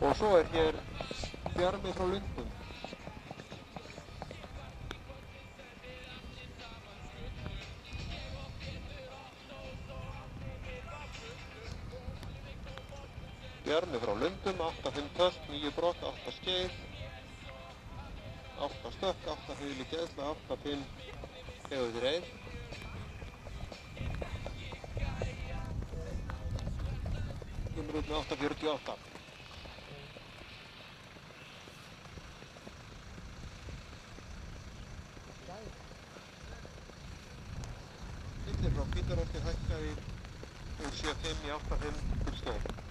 Og svo er hér Bjarmi frá Lundum. Bjarmi frá Lundum, 8-5 tölt, 9 brott, 8 skeið, 8 stökk, 8 hugli geðsla, 8-5 hefur reið. Kemur út með 8.48. Millir frá Hvítarótti hækkaði úr 7.5 í 8.5 til skeið.